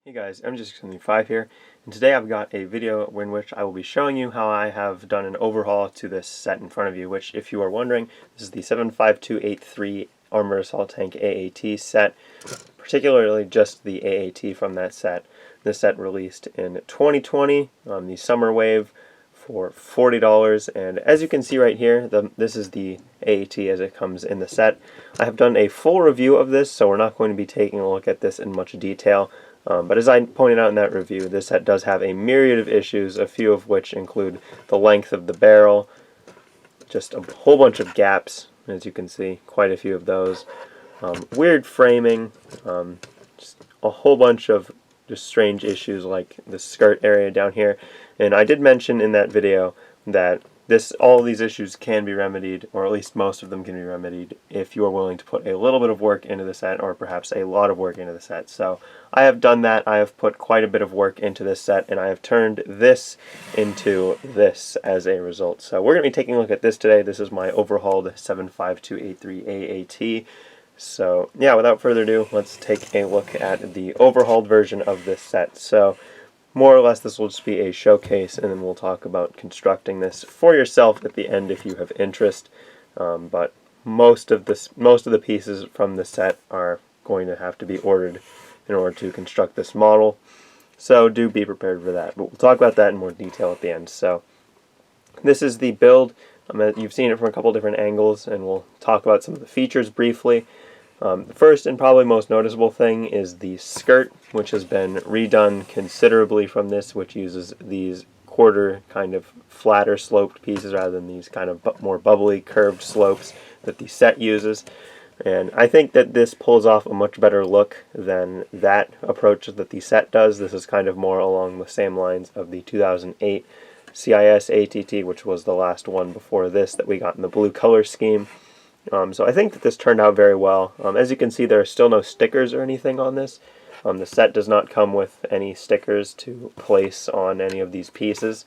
Hey guys, MJ675 here, and today I've got a video in which I will be showing you how I have done an overhaul to this set in front of you, which, if you are wondering, this is the 75283 Armored Assault Tank AAT set, particularly just the AAT from that set. This set released in 2020 on the Summer Wave for $40, and as you can see right here, this is the AAT as it comes in the set. I have done a full review of this, so we're not going to be taking a look at this in much detail. But as I pointed out in that review, this set does have a myriad of issues, a few of which include the length of the barrel, just a whole bunch of gaps, as you can see, quite a few of those, weird framing, just a whole bunch of just strange issues like the skirt area down here. And I did mention in that video that all of these issues can be remedied, or at least most of them can be remedied, if you are willing to put a little bit of work into the set, or perhaps a lot of work into the set. So I have done that. I have put quite a bit of work into this set, and I have turned this into this as a result. So we're going to be taking a look at this today. This is my Overhauled 75283 AAT. So yeah, without further ado, let's take a look at the overhauled version of this set. So more or less, this will just be a showcase, and then we'll talk about constructing this for yourself at the end if you have interest. But most of the pieces from the set are going to have to be ordered in order to construct this model. So do be prepared for that. But we'll talk about that in more detail at the end. So this is the build. You've seen it from a couple different angles, and we'll talk about some of the features briefly. The first and probably most noticeable thing is the skirt, which has been redone considerably from this, which uses these quarter kind of flatter sloped pieces rather than these kind of more bubbly curved slopes that the set uses. And I think that this pulls off a much better look than that approach that the set does. This is kind of more along the same lines of the 2008 CIS ATT, which was the last one before this that we got in the blue color scheme. So I think that this turned out very well. As you can see, there are still no stickers or anything on this. The set does not come with any stickers to place on any of these pieces.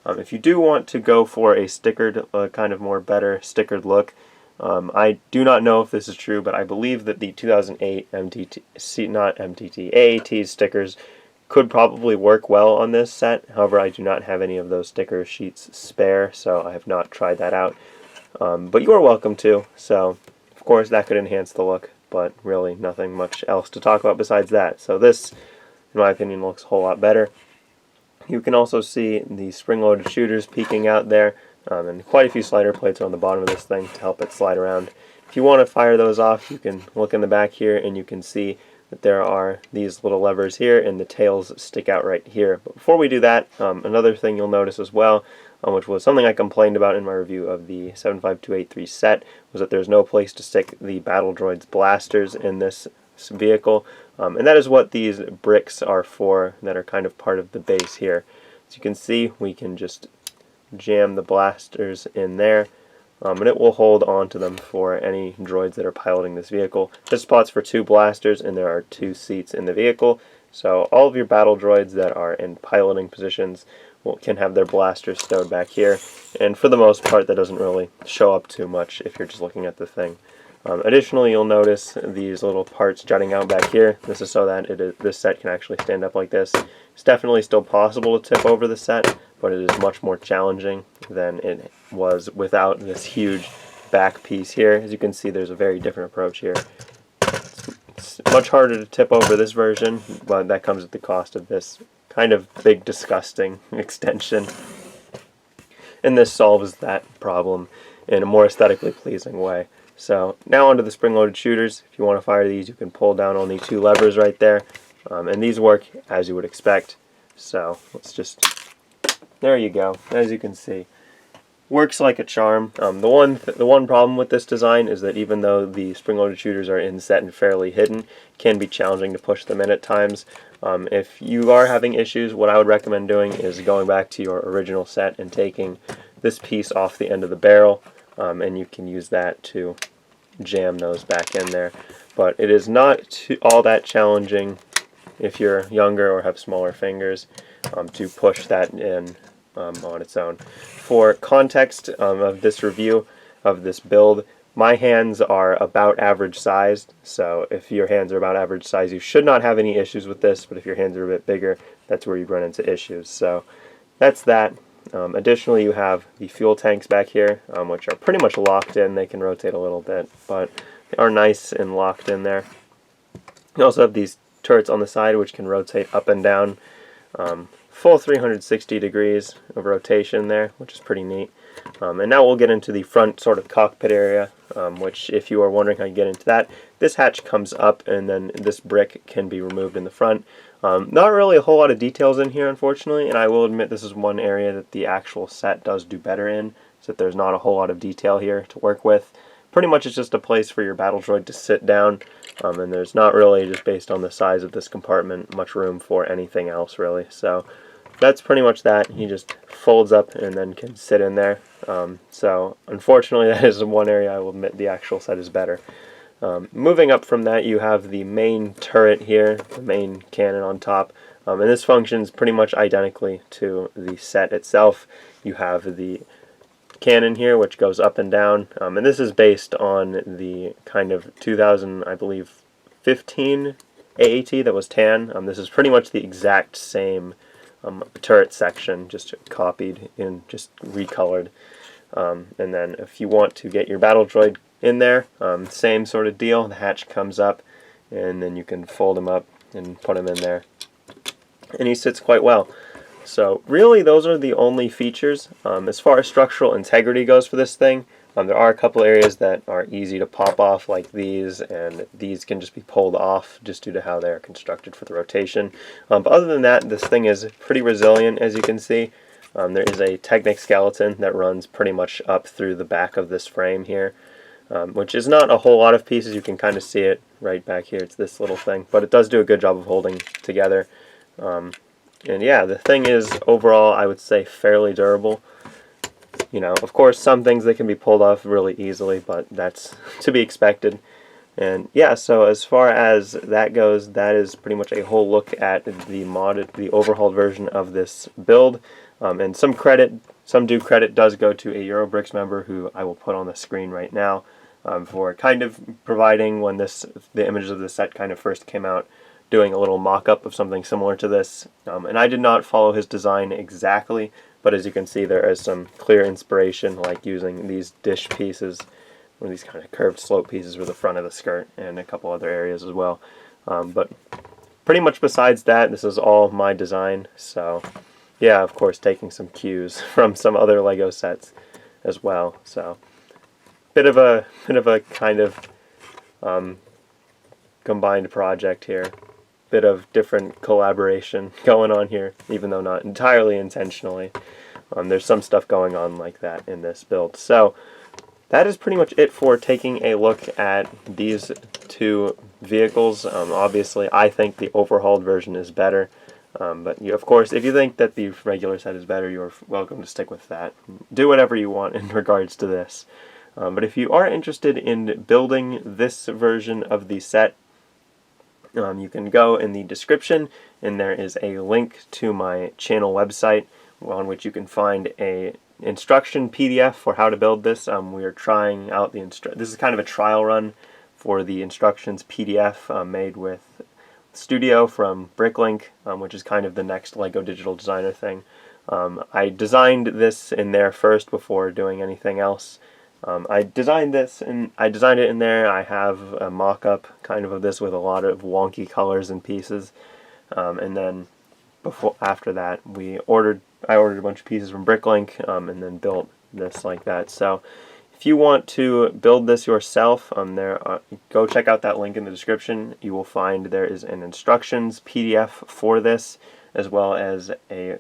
If you do want to go for a stickered, kind of more better stickered look, I do not know if this is true, but I believe that the 2008 AAT stickers could probably work well on this set. However, I do not have any of those sticker sheets spare, so I have not tried that out. But you are welcome to, so of course that could enhance the look, but really nothing much else to talk about besides that. So this, in my opinion, looks a whole lot better. You can also see the spring-loaded shooters peeking out there, and quite a few slider plates on the bottom of this thing to help it slide around. If you want to fire those off, you can look in the back here and you can see that there are these little levers here and the tails stick out right here. But before we do that, another thing you'll notice as well, which was something I complained about in my review of the 75283 set, was that there's no place to stick the Battle Droid's blasters in this vehicle, and that is what these bricks are for that are kind of part of the base here. As you can see, we can just jam the blasters in there, and it will hold on to them for any droids that are piloting this vehicle. There's spots for 2 blasters, and there are 2 seats in the vehicle, so all of your battle droids that are in piloting positions can have their blasters stowed back here, and for the most part that doesn't really show up too much if you're just looking at the thing. Additionally, you'll notice these little parts jutting out back here. This is so that this set can actually stand up like this. It's definitely still possible to tip over the set, but it is much more challenging than it was without this huge back piece here. As you can see, there's a very different approach here. It's much harder to tip over this version, but that comes at the cost of this kind of big, disgusting extension. And this solves that problem in a more aesthetically pleasing way. So now onto the spring-loaded shooters. If you want to fire these, you can pull down only 2 levers right there, and these work as you would expect. So let's just, there you go. As you can see, works like a charm. The one problem with this design is that even though the spring-loaded shooters are inset and fairly hidden, it can be challenging to push them in at times. If you are having issues, what I would recommend doing is going back to your original set and taking this piece off the end of the barrel, and you can use that to jam those back in there. But it is not all that challenging if you're younger or have smaller fingers to push that in on its own. For context of this review of this build, My hands are about average sized, so if your hands are about average size, you should not have any issues with this, but if your hands are a bit bigger, that's where you run into issues. So that's that. Additionally, you have the fuel tanks back here, which are pretty much locked in. They can rotate a little bit, but they are nice and locked in there. You also have these turrets on the side, which can rotate up and down, full 360 degrees of rotation there, which is pretty neat. And now we'll get into the front sort of cockpit area, which, if you are wondering how you get into that, this hatch comes up and then this brick can be removed in the front. Not really a whole lot of details in here, unfortunately, and I will admit this is one area that the actual set does do better in, so that there's not a whole lot of detail here to work with. Pretty much it's just a place for your battle droid to sit down, and there's not really, just based on the size of this compartment, much room for anything else, really. So that's pretty much that. He just folds up and then can sit in there. So unfortunately, that is one area I will admit the actual set is better. Moving up from that, you have the main turret here, the main cannon on top, and this functions pretty much identically to the set itself. You have the cannon here, which goes up and down, and this is based on the kind of 2000, I believe, 15 AAT that was tan. This is pretty much the exact same turret section, just copied in, just recolored. And then if you want to get your battle droid in there, same sort of deal. The hatch comes up, and then you can fold him up and put him in there, and he sits quite well. So really, those are the only features. As far as structural integrity goes for this thing, there are a couple areas that are easy to pop off, like these, and these can just be pulled off just due to how they are constructed for the rotation. But other than that, this thing is pretty resilient, as you can see. There is a Technic skeleton that runs pretty much up through the back of this frame here, which is not a whole lot of pieces. You can kind of see it right back here. It's this little thing, but it does do a good job of holding together. And yeah, the thing is, overall, I would say fairly durable. You know, of course, some things that can be pulled off really easily, but that's to be expected. And yeah, so as far as that goes, that is pretty much a whole look at the overhauled version of this build. And some due credit does go to a Eurobricks member, who I will put on the screen right now, for kind of providing, when the images of the set kind of first came out, doing a little mock-up of something similar to this. And I did not follow his design exactly, but as you can see, there is some clear inspiration, like using these dish pieces, or these kind of curved slope pieces for the front of the skirt, and a couple other areas as well. But pretty much besides that, this is all my design. So yeah, of course, taking some cues from some other Lego sets as well. So bit of a kind of combined project here. Bit of different collaboration going on here, even though not entirely intentionally. There's some stuff going on like that in this build. So that is pretty much it for taking a look at these two vehicles. Obviously, I think the overhauled version is better. But of course, if you think that the regular set is better, you're welcome to stick with that. Do whatever you want in regards to this. But if you are interested in building this version of the set, you can go in the description, and there is a link to my channel website on which you can find a instruction PDF for how to build this. We are trying out this is kind of a trial run for the instructions PDF made with Studio from Bricklink, which is kind of the next Lego Digital Designer thing. I designed this in there first before doing anything else. I designed it in there. I have a mock-up kind of this with a lot of wonky colors and pieces, and then after that I ordered a bunch of pieces from Bricklink, and then built this like that. So if you want to build this yourself, go check out that link in the description. You will find there is an instructions PDF for this, as well as a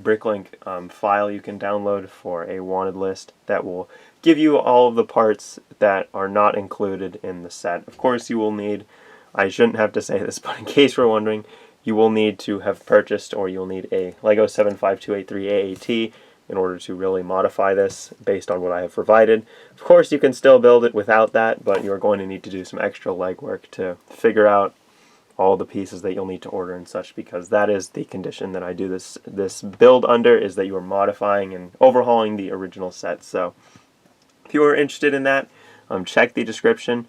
Bricklink file you can download for a wanted list that will give you all of the parts that are not included in the set. Of course, you will need, I shouldn't have to say this, but in case you're wondering, you will need to have purchased, or you'll need a LEGO 75283 AAT in order to really modify this based on what I have provided. Of course, you can still build it without that, but you're going to need to do some extra legwork to figure out all the pieces that you'll need to order and such, because that is the condition that I do this build under, is that you are modifying and overhauling the original set. So if you are interested in that, check the description.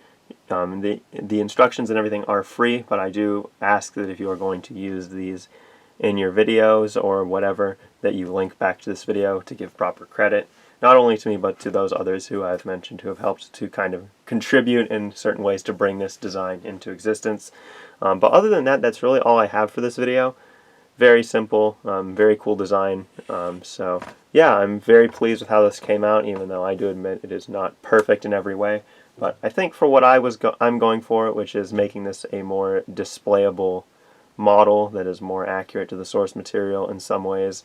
The instructions and everything are free, but I do ask that if you are going to use these in your videos or whatever, that you link back to this video to give proper credit, not only to me but to those others who I've mentioned who have helped to kind of contribute in certain ways to bring this design into existence. But other than that, that's really all I have for this video. Very simple, very cool design. So yeah, I'm very pleased with how this came out, even though I do admit it is not perfect in every way. But I think for what I'm going for, which is making this a more displayable model that is more accurate to the source material in some ways,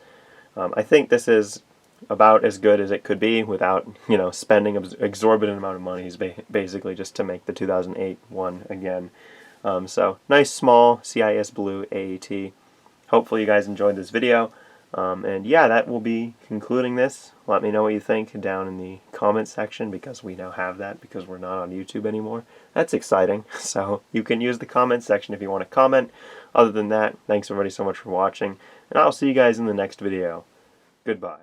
I think this is about as good as it could be without, spending an exorbitant amount of money, basically just to make the 2008 one again. So nice small CIS blue AET. Hopefully you guys enjoyed this video. And yeah, that will be concluding this. Let me know what you think down in the comments section, because we now have that because we're not on YouTube anymore. That's exciting. So you can use the comments section if you want to comment. Other than that, thanks everybody so much for watching, and I'll see you guys in the next video. Goodbye.